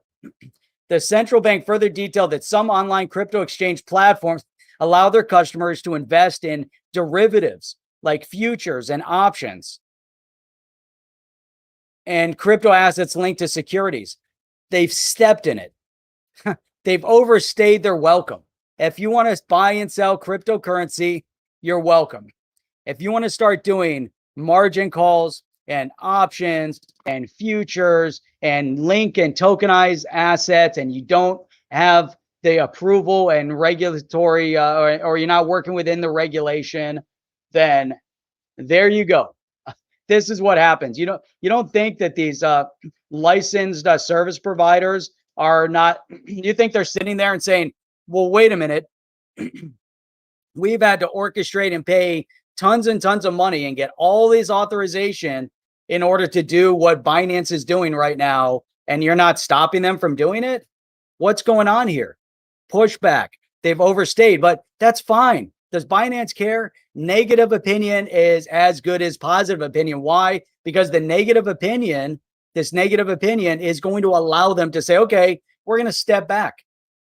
The central bank further detailed that some online crypto exchange platforms allow their customers to invest in derivatives like futures and options and crypto assets linked to securities. They've stepped in it. They've overstayed their welcome. If you want to buy and sell cryptocurrency, you're welcome. If you want to start doing margin calls and options and futures and link and tokenize assets, and you don't have the approval and regulatory, or you're not working within the regulation, then there you go. This is what happens. You don't think that these licensed service providers are not, you think they're sitting there and saying, well, wait a minute. We've had to orchestrate and pay tons and tons of money and get all this authorization in order to do what Binance is doing right now, and you're not stopping them from doing it? What's going on here? Pushback. They've overstayed, but that's fine. Does Binance care? Negative opinion is as good as positive opinion. Why? Because this negative opinion is going to allow them to say, okay, we're going to step back.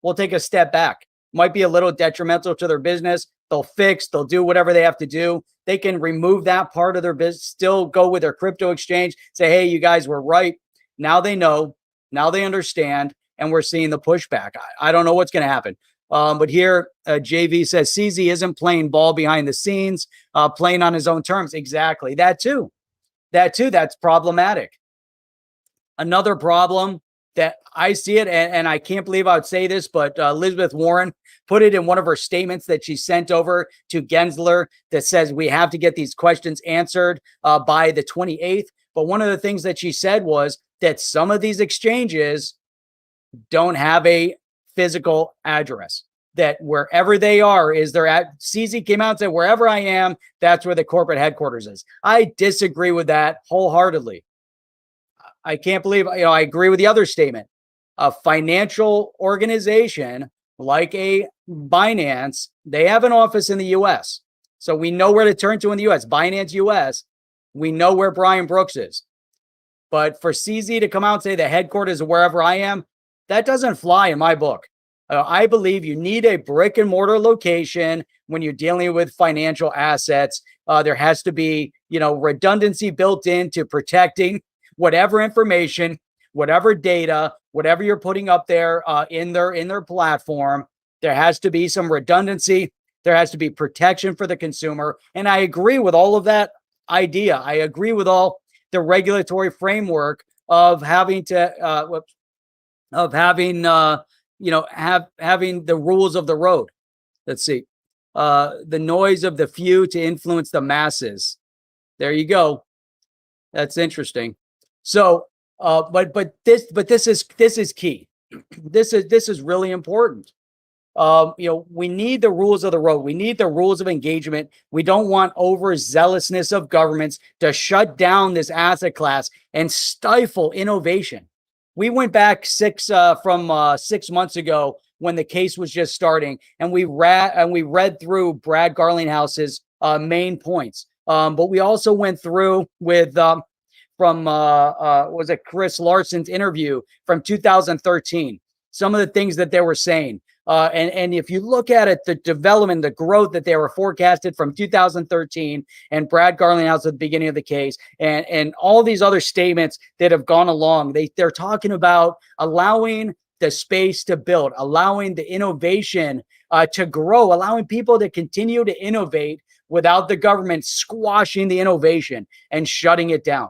We'll take a step back. Might be a little detrimental to their business. They'll fix, they'll do whatever they have to do. They can remove that part of their business, still go with their crypto exchange, say, hey, you guys were right. Now they know, now they understand, and we're seeing the pushback. I don't know what's going to happen. But here, JV says CZ isn't playing ball behind the scenes, playing on his own terms. Exactly. That too. That's problematic. Another problem that I see it, and I can't believe I would say this, but Elizabeth Warren put it in one of her statements that she sent over to Gensler that says we have to get these questions answered by the 28th. But one of the things that she said was that some of these exchanges don't have a physical address, that wherever they are is their at. CZ came out and said, wherever I am, that's where the corporate headquarters is. I disagree with that wholeheartedly. I can't believe, I agree with the other statement. A financial organization like a Binance, they have an office in the US. So we know where to turn to in the US. Binance US, we know where Brian Brooks is. But for CZ to come out and say the headquarters is wherever I am, that doesn't fly in my book. I believe you need a brick and mortar location when you're dealing with financial assets. There has to be, redundancy built into protecting whatever information, whatever data, whatever you're putting up there in their platform. There has to be some redundancy. There has to be protection for the consumer. And I agree with all of that idea. I agree with all the regulatory framework of having to having the rules of the road. Let's see. The noise of the few to influence the masses. There you go. That's interesting. So, but this is key. This is really important. We need the rules of the road. We need the rules of engagement. We don't want overzealousness of governments to shut down this asset class and stifle innovation. We went back 6 months ago when the case was just starting, and we read through Brad Garlinghouse's main points. But we also went through with was it Chris Larson's interview from 2013? Some of the things that they were saying. And if you look at it, the development, the growth that they were forecasted from 2013 and Brad Garlinghouse at the beginning of the case, and all these other statements that have gone along, they're talking about allowing the space to build, allowing the innovation to grow, allowing people to continue to innovate without the government squashing the innovation and shutting it down.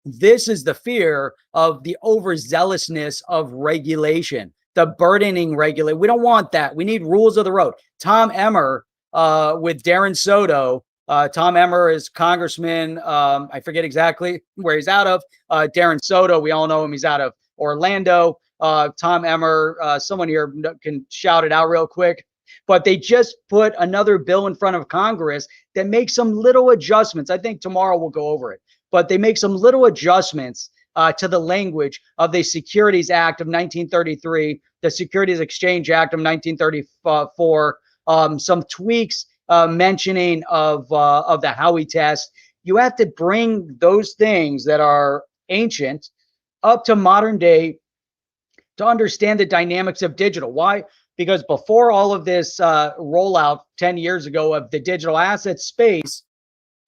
This is the fear of the overzealousness of regulation. The burdening regulate. We don't want that. We need rules of the road. Tom Emmer with Darren Soto. Tom Emmer is congressman. I forget exactly where he's out of. Darren Soto, we all know him. He's out of Orlando. Tom Emmer, someone here can shout it out real quick. But they just put another bill in front of Congress that makes some little adjustments. I think tomorrow we'll go over it. But they make some little adjustments to the language of the Securities Act of 1933, the Securities Exchange Act of 1934, some tweaks mentioning of the Howey test. You have to bring those things that are ancient up to modern day to understand the dynamics of digital. Why? Because before all of this rollout 10 years ago of the digital asset space,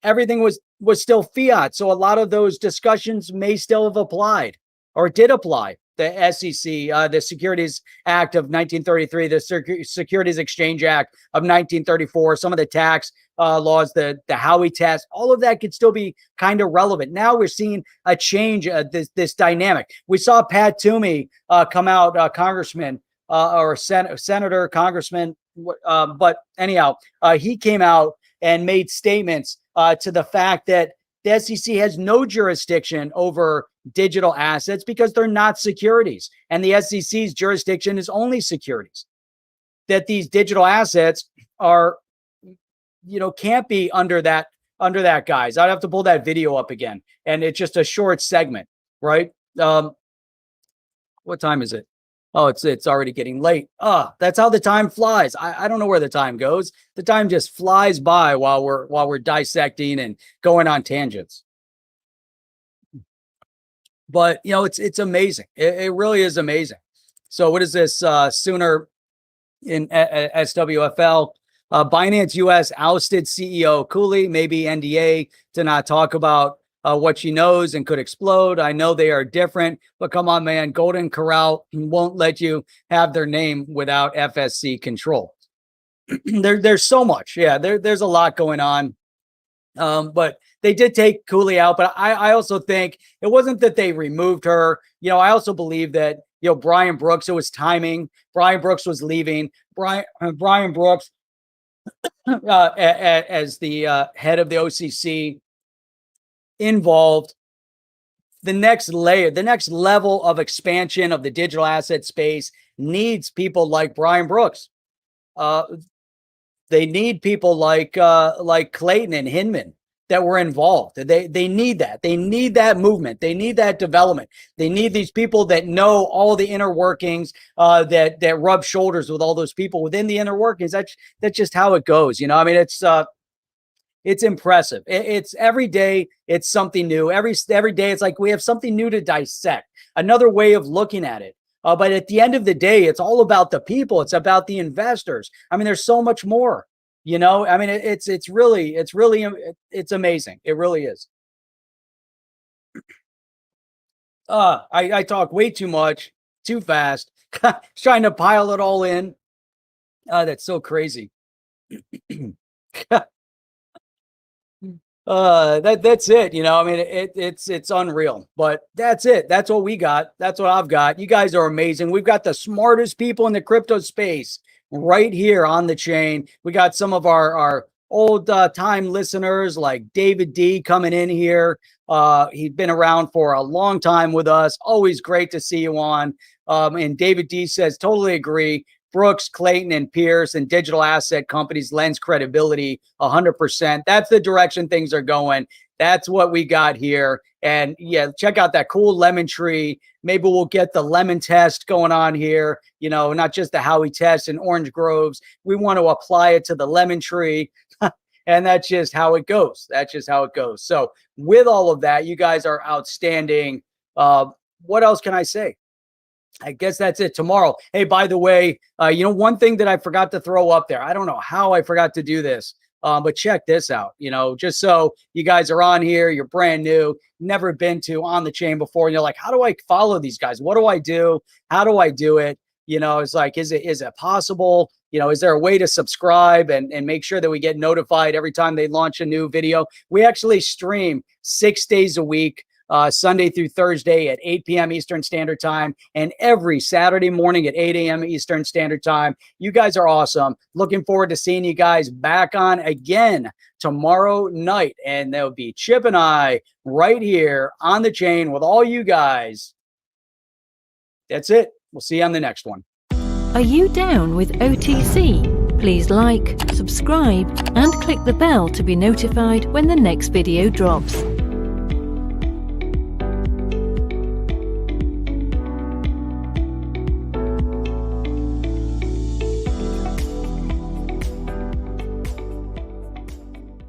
everything was still fiat. So a lot of those discussions may still have applied or did apply. The SEC, the Securities Act of 1933, the Securities Exchange Act of 1934, some of the tax laws, the Howey test, all of that could still be kind of relevant. Now we're seeing a change, this dynamic. We saw Pat Toomey come out, congressman or senator, congressman, but anyhow, he came out and made statements to the fact that the SEC has no jurisdiction over digital assets because they're not securities. And the SEC's jurisdiction is only securities. That these digital assets are, can't be under that, guys. I'd have to pull that video up again. And it's just a short segment, right? What time is it? Oh, it's already getting late. That's how the time flies. I don't know where the time goes. The time just flies by while we're dissecting and going on tangents. But it's amazing. It really is amazing. So what is this? Sooner in SWFL, Binance US ousted CEO Cooley, maybe NDA to not talk about what she knows and could explode. I know they are different, but come on, man. Golden Corral won't let you have their name without FSC control. There's so much. Yeah, there's a lot going on. But they did take Cooley out. But I also think it wasn't that they removed her. I also believe that, Brian Brooks, it was timing. Brian Brooks was leaving. Brian Brooks, as the head of the OCC, involved the next layer, the next level of expansion of the digital asset space needs people like Brian Brooks. They need people like Clayton and Hinman that were involved. They need that. They need that movement. They need that development. They need these people that know all the inner workings, that rub shoulders with all those people within the inner workings. That's just how it goes. It's impressive. It's every day. It's something new. Every day, it's like we have something new to dissect. Another way of looking at it. But at the end of the day, it's all about the people. It's about the investors. There's so much more. It's amazing. It really is. I talk way too much, too fast, trying to pile it all in. That's so crazy. That's it. It's unreal, but that's it. That's what we got. That's what I've got. You guys are amazing. We've got the smartest people in the crypto space right here on the chain. We got some of our old time listeners like David D coming in here. He's been around for a long time with us. Always great to see you on. And David D says, totally agree. Brooks, Clayton, and Pierce and digital asset companies lends credibility 100%. That's the direction things are going. That's what we got here. And yeah, check out that cool lemon tree. Maybe we'll get the lemon test going on here. Not just the Howey test and orange groves. We want to apply it to the lemon tree. And that's just how it goes. That's just how it goes. So with all of that, you guys are outstanding. What else can I say? I guess that's it. Tomorrow. Hey, by the way, one thing that I forgot to throw up there. I don't know how I forgot to do this, but check this out. Just so you guys are on here, you're brand new, never been to On the Chain before, and you're like, how do I follow these guys? What do I do? How do I do it? It's like, is it possible? Is there a way to subscribe and make sure that we get notified every time they launch a new video? We actually stream 6 days a week. Sunday through Thursday at 8 p.m. Eastern Standard Time, and every Saturday morning at 8 a.m. Eastern Standard Time. You guys are awesome. Looking forward to seeing you guys back on again tomorrow night. And there'll be Chip and I right here on the chain with all you guys. That's it. We'll see you on the next one. Are you down with OTC? Please like, subscribe, and click the bell to be notified when the next video drops.